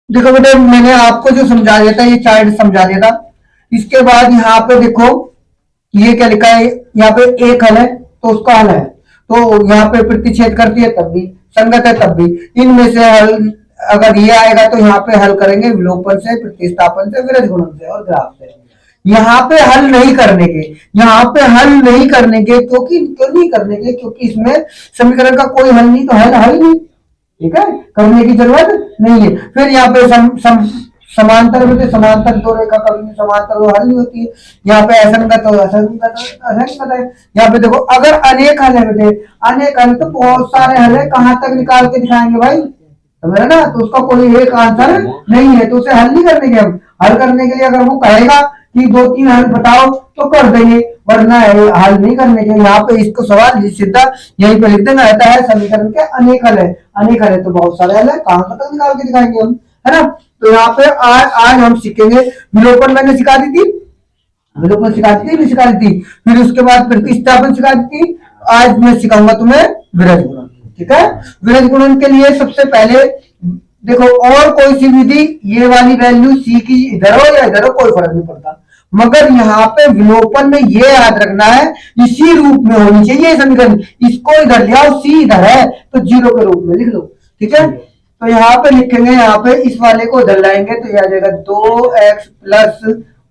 देखो बेटा, मैंने आपको जो समझा दिया था ये चार्ट समझा दिया था। इसके बाद यहाँ पे देखो, ये क्या लिखा है, यहाँ पे एक हल है तो उसका हल है, तो यहाँ पे प्रतिच्छेद करती है तब भी, संगत है तब भी। इनमें से हल अगर ये आएगा तो यहाँ पे हल करेंगे विलोपन से, प्रतिस्थापन से, विरज गुणन से और ग्राफ से। यहाँ पे हल नहीं करने के, यहाँ पे हल नहीं करने के, क्योंकि क्यों नहीं करने के, क्योंकि इसमें समीकरण का कोई हल नहीं, तो हल हल नहीं, ठीक है, करने की जरूरत नहीं है। फिर यहाँ पे समांतर में तो समांतर दो रेखा कभी समांतर वो हल नहीं होती है। यहाँ पे असंगत हो असंगत असंगत है। यहाँ पे देखो अगर अनेक हल है बेटे, अनेक हल तो बहुत सारे हल है, कहाँ तक निकाल के दिखाएंगे भाई, समझ ना, तो उसका कोई एक आंसर नहीं है, तो उसे हल नहीं करने के। हम हल करने के लिए अगर वो कहेगा कि दो तीन हल बताओ तो कर देंगे, वरना हल नहीं करने के। यहाँ पे इसको सवाल सीधा यहीं पे लिख देना रहता है, समीकरण के अनेक हल है, अनेक हल है तो बहुत सारे हल है, कहां तक निकाल के दिखाएंगे हम, है ना। तो यहाँ पे आज हम सीखेंगे विलोपन, मैंने सिखा दी थी, विलोपन सिखा दी थी, नहीं सिखा दी थी। फिर उसके बाद प्रतिस्थापन सिखा दी थी। आज मैं सिखाऊंगा तुम्हें विरज गुणन, ठीक है। विरज गुणन के लिए सबसे पहले देखो, और कोई सी विधि ये वाली वैल्यू सी की इधर हो या इधर हो कोई फर्क नहीं पड़ता, मगर यहाँ पे विलोपन में ये याद रखना है इसी रूप में होनी चाहिए समीकरण। इसको इधर ले आओ, सी इधर है तो जीरो के रूप में लिख लो, ठीक है। तो यहाँ पे लिखेंगे, यहाँ पे इस वाले को इधर लाएंगे तो यह आ जाएगा 2x प्लस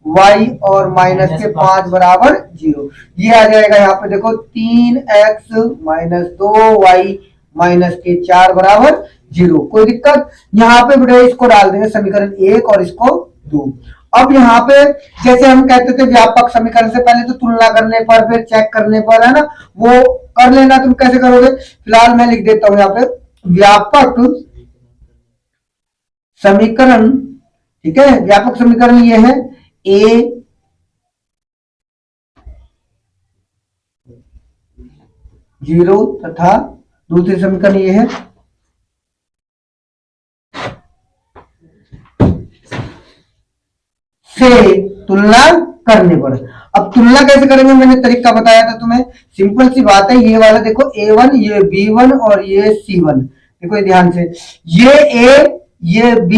वाई और माइनस के 5 बराबर 0। ये आ जाएगा यहाँ पे देखो 3x माइनस 2y माइनस के 4 बराबर 0। कोई दिक्कत? यहाँ पे बेटे इसको डाल देंगे समीकरण 1 और इसको 2। अब यहाँ पे जैसे हम कहते थे व्यापक समीकरण से पहले तो तुलना करने पर फिर चेक करने पर, है ना, वो कर लेना। तुम कैसे करोगे, फिलहाल मैं लिख देता हूं यहाँ पे व्यापक समीकरण, ठीक है। व्यापक समीकरण ये है a जीरो तथा दूसरी समीकरण ये है से तुलना करने पर। अब तुलना कैसे करेंगे, मैंने तरीका बताया था तुम्हें, सिंपल सी बात है। ये वाला देखो a1, ये b1 और ये c1, देखो ध्यान से, ये a, ये b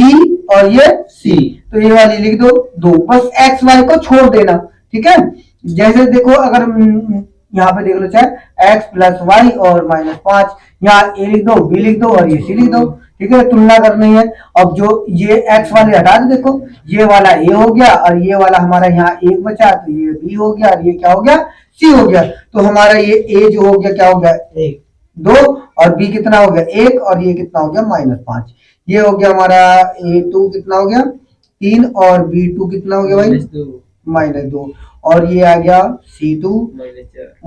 और ये c, तो ये वाली लिख दो 2, बस x y को छोड़ देना, ठीक है। जैसे देखो अगर यहाँ पे देख लो, चाहे x प्लस वाई और माइनस 5, यहाँ a लिख दो, b लिख दो और ये c लिख दो, ठीक है। तुलना करनी है। अब जो ये x वाले हटा दो, देखो ये वाला a हो गया और ये वाला हमारा यहाँ 1 बचा, तो ये b हो गया और ये क्या हो गया, c हो गया। तो हमारा ये a जो हो गया क्या हो गया 1 2, और b कितना हो गया 1, और ये कितना हो गया -5। ये हो गया हमारा a2 कितना हो गया 3, और b2 कितना हो गया भाई -2, और ये आ गया c2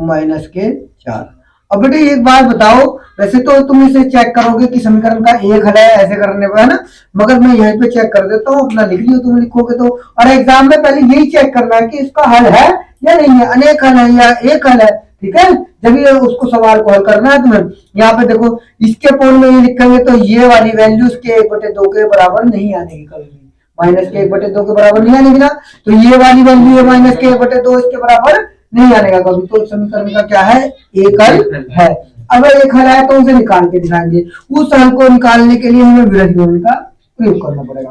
माइनस के 4। अब बेटे एक बात बताओ, वैसे तो तुम इसे चेक करोगे कि समीकरण का एक हल है ऐसे करने पर, है ना, मगर मैं यहीं पे चेक कर देता हूँ, अपना लिख लियो तुम लिखोगे तो। और एग्जाम में पहले यही चेक करना है कि इसका हल है या नहीं है, अनेक हल है या एक हल है, ठीक है। जब ये उसको सवाल को हल करना है तुम्हें। यहाँ पे देखो इसके पूर्ण में ये लिखेंगे तो ये वाली वैल्यू उसके 1/2 के बराबर नहीं आने कभी भी, माइनस के 1/2 के बराबर नहीं आने ना, तो ये वाली वैल्यू है माइनस के 1/2 इसके बराबर नहीं आने का कभी। तो समीकरण का क्या है, एक हल है। अगर एक हल है तो उसे निकाल के दिखाएंगे। उस हल को निकालने के लिए हमें विरज गुणन का प्रयोग करना पड़ेगा।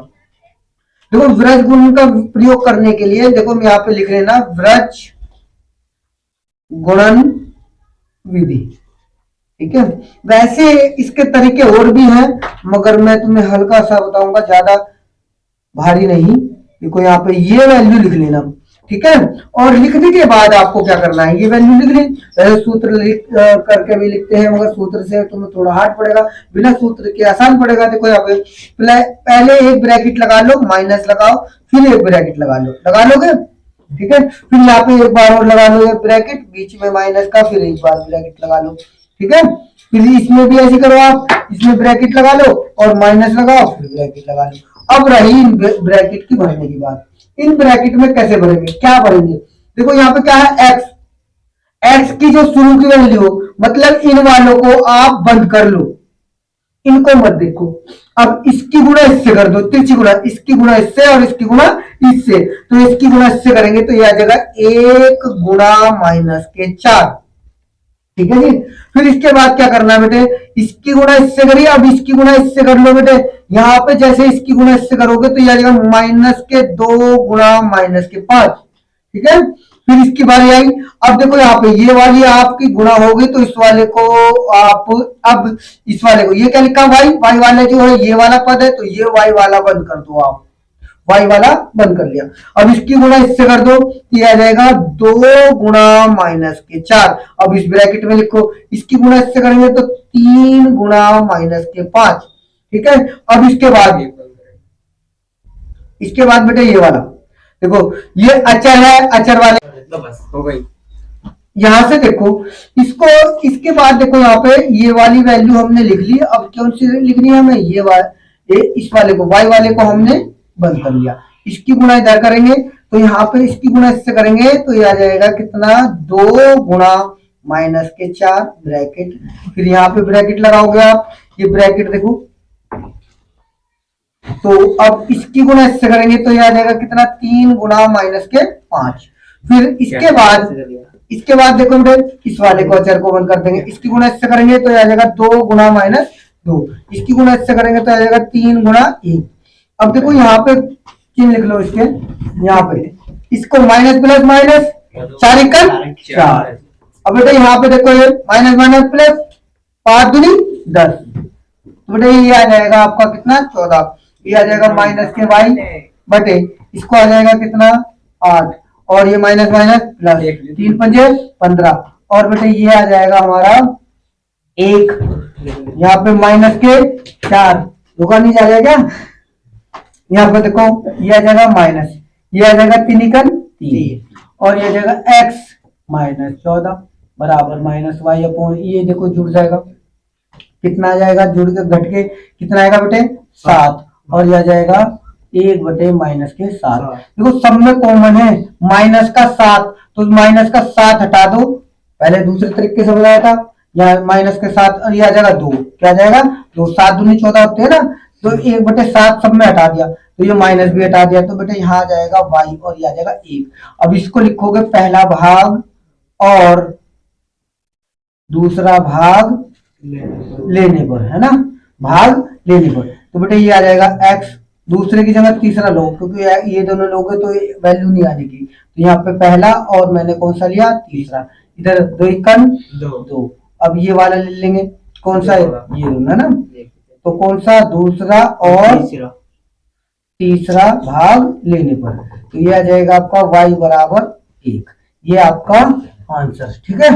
देखो विरज गुणन का प्रयोग करने के लिए देखो मैं यहाँ पे लिख लेना विरज गुणन विधि, ठीक है। वैसे इसके तरीके और भी हैं, मगर मैं तुम्हें हल्का सा बताऊंगा, ज्यादा भारी नहीं। देखो यहाँ पे ये वैल्यू लिख लेना, ठीक है। और लिखने के बाद आपको क्या करना है, ये वैल्यू लिख ली। सूत्र लिख करके भी लिखते हैं, मगर सूत्र से तुम्हें थोड़ा हार्ड पड़ेगा, बिना सूत्र के आसान पड़ेगा। देखो यहाँ पे पहले एक ब्रैकेट लगा लो, माइनस लगाओ, फिर एक ब्रैकेट लगा लो, लगा लोगे, ठीक है। फिर यहाँ पे एक बार और लगा लो एक ब्रैकेट, बीच में माइनस का, फिर एक बार ब्रैकेट लगा लो, ठीक है। फिर इसमें भी ऐसे करो आप, इसमें ब्रैकेट लगा लो और माइनस लगाओ, फिर ब्रैकेट लगा लो। अब रही ब्रैकेट की भरने की बात, इन ब्रैकेट में कैसे भरेंगे, क्या भरेंगे। देखो यहाँ पे क्या है x, x की जो शुरू की वैल्यू, मतलब इन वालों को आप बंद कर लो, इनको मत देखो। अब इसकी गुणा इससे कर दो, तिरछी गुणा, इसकी गुणा इससे और इसकी गुणा इससे, तो इसकी गुणा इससे करेंगे तो यह आ जाएगा 1 गुणा -4, ठीक है जी। फिर इसके बाद क्या करना है बेटे, इसकी गुणा इससे करिए, अब इसकी गुणा इससे कर लो बेटे। यहाँ पे जैसे इसकी गुणा इससे करोगे तो यह आ जाएगा -2 गुणा -5, ठीक है। फिर इसकी बारी आई, अब देखो यहाँ पे ये वाली आपकी गुणा होगी तो इस वाले को आप, अब इस वाले को ये क्या लिखा, वाई वाला जो है ये वाला पद है तो ये वाई वाला बंद कर दो आप, वाई वाला बंद कर लिया। अब इसकी गुणा इससे कर दो, ये आ जाएगा 2 गुणा -4। अब इस ब्रैकेट में लिखो, इसकी गुणा इससे करेंगे तो 3 गुणा -5, ठीक है। अब इसके बाद बेटे ये वाला देखो, ये अचर है, अचर वाले तो बस हो गई। यहां से देखो इसको, इसके बाद देखो यहाँ पे ये वाली वैल्यू हमने लिख ली। अब कौन सी लिखनी है हमें, इस वाले को, वाई वाले को हमने बंद कर लिया। इसकी गुणा इधर करेंगे तो यहाँ पे इसकी गुणा इससे करेंगे तो ये आ जाएगा कितना, 2 गुणा -4 ब्रैकेट, फिर यहाँ पे ब्रैकेट लगाओगे आप, ये ब्रैकेट देखो, तो अब इसकी गुणा इससे करेंगे तो यह आ जाएगा कितना, 3 गुणा -5। फिर इसके बाद देखो बेटे, इस वाले को अचर को बंद कर देंगे, इसकी गुणा इससे करेंगे तो यह आ जाएगा 2 गुणा -2, इसकी गुणा इससे करेंगे तो आ जाएगा 3 गुणा 1। अब देखो यहाँ पे चिन्ह लिख लो इसके, यहाँ पे इसको माइनस प्लस माइनस, 4 अब बेटे यहाँ पे देखो ये माइनस प्लस, 5 दूनी 10, तो बेटे ये आ जाएगा आपका कितना, 14। ये आ जाएगा -y बटे, इसको आ जाएगा कितना, 8, और ये माइनस प्लस, 3 पंजे 15, और बेटे ये आ जाएगा हमारा 1, यहाँ पे -4 धोखा नहीं जा जाएगा, यहाँ पे देखो ये आ जाएगा माइनस, ये आ जाएगा 3 और ये आ जाएगा x -14 बराबर -y/, ये देखो जुड़ जाएगा, कितना आ जाएगा, जुड़ के घट के कितना आएगा बेटे, 7, और यह आ जाएगा 1/-7। देखो सब में कॉमन है -7, तो -7 हटा दो, पहले दूसरे तरीके से बताया था, यहाँ -7 और ये आ जाएगा 2, क्या आ जाएगा 2, 7 दूनी 14 होते हैं ना, तो 1/7 सब में हटा दिया, तो ये माइनस भी हटा दिया, तो बेटे यहाँ आ जाएगा y और ये आ जाएगा 1। अब इसको लिखोगे पहला भाग और दूसरा भाग लेने पर, है ना, भाग लेने पर, तो बेटे ये आ जाएगा x, दूसरे की जगह तीसरा लो, क्योंकि ये दोनों लोगे तो वैल्यू नहीं आ जाएगी, तो यहाँ पे पहला और मैंने कौन सा लिया, तीसरा, इधर 2 अब ये वाला ले लेंगे, कौन सा है, ये है ना, तो कौन सा, दूसरा और तीसरा भाग लेने पर, तो ये आ जाएगा आपका y बराबर 1, ये आपका आंसर, ठीक है।